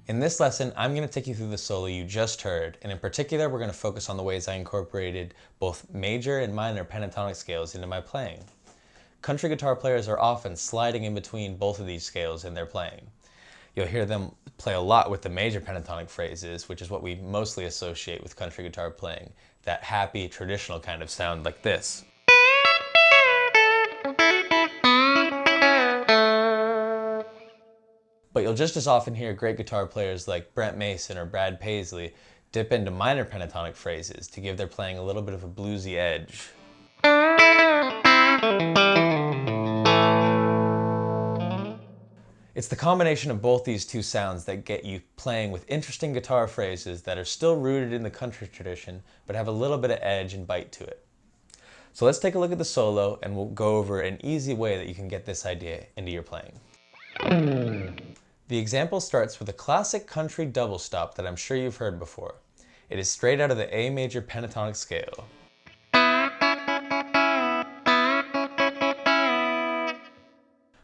In this lesson, I'm going to take you through the solo you just heard, and in particular, we're going to focus on the ways I incorporated both major and minor pentatonic scales into my playing. Country guitar players are often sliding in between both of these scales in their playing. You'll hear them play a lot with the major pentatonic phrases, which is what we mostly associate with country guitar playing, that happy, traditional kind of sound like this. But you'll just as often hear great guitar players like Brent Mason or Brad Paisley dip into minor pentatonic phrases to give their playing a little bit of a bluesy edge. It's the combination of both these two sounds that get you playing with interesting guitar phrases that are still rooted in the country tradition, but have a little bit of edge and bite to it. So let's take a look at the solo, and we'll go over an easy way that you can get this idea into your playing. The example starts with a classic country double stop that I'm sure you've heard before. It is straight out of the A major pentatonic scale.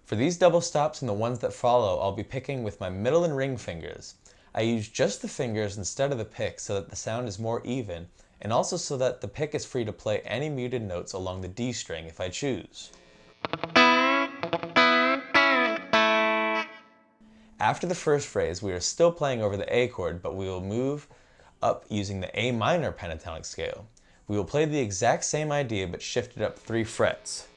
For these double stops and the ones that follow, I'll be picking with my middle and ring fingers. I use just the fingers instead of the pick so that the sound is more even, and also so that the pick is free to play any muted notes along the D string if I choose. After the first phrase, we are still playing over the A chord, but we will move up using the A minor pentatonic scale. We will play the exact same idea, but shift it up 3 frets.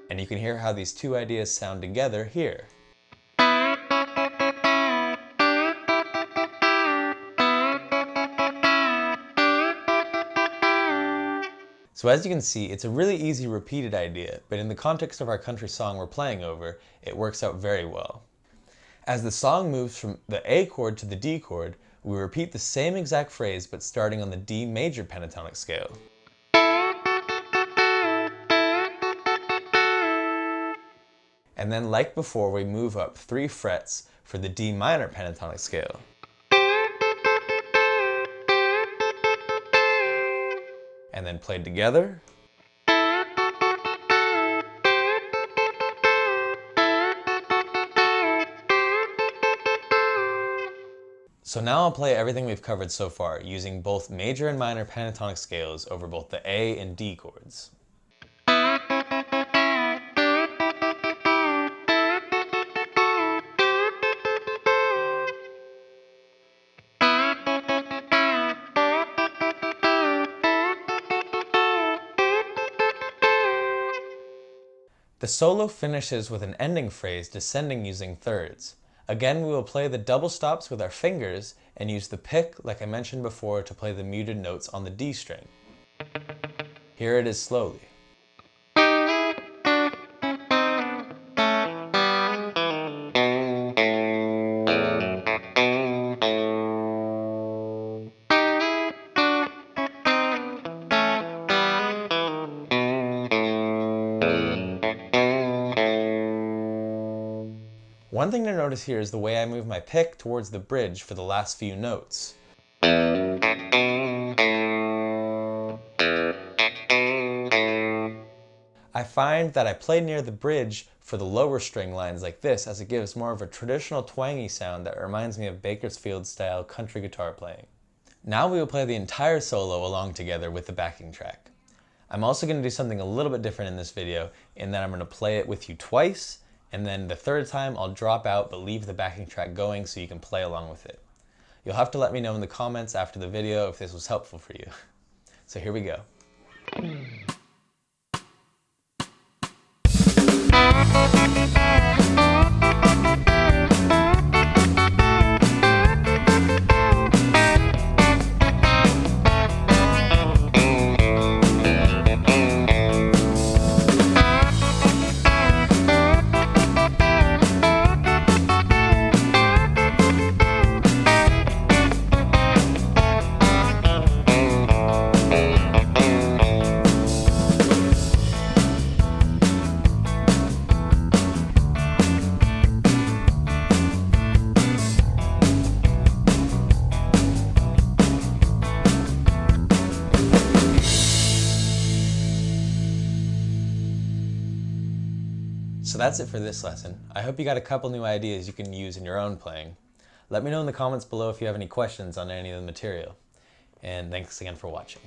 And you can hear how these two ideas sound together here. So as you can see, it's a really easy repeated idea, but in the context of our country song we're playing over, it works out very well. As the song moves from the A chord to the D chord, we repeat the same exact phrase but starting on the D major pentatonic scale. And then like before, we move up 3 frets for the D minor pentatonic scale. And then played together. So now I'll play everything we've covered so far, using both major and minor pentatonic scales over both the A and D chords. The solo finishes with an ending phrase descending using thirds. Again, we will play the double stops with our fingers and use the pick, like I mentioned before, to play the muted notes on the D string. Here it is slowly. One thing to notice here is the way I move my pick towards the bridge for the last few notes. I find that I play near the bridge for the lower string lines like this, as it gives more of a traditional twangy sound that reminds me of Bakersfield style country guitar playing. Now we will play the entire solo along together with the backing track. I'm also going to do something a little bit different in this video, in that I'm going to play it with you twice, and then the third time I'll drop out but leave the backing track going so you can play along with it. You'll have to let me know in the comments after the video if this was helpful for you. So here we go. So that's it for this lesson. I hope you got a couple new ideas you can use in your own playing. Let me know in the comments below if you have any questions on any of the material. And thanks again for watching.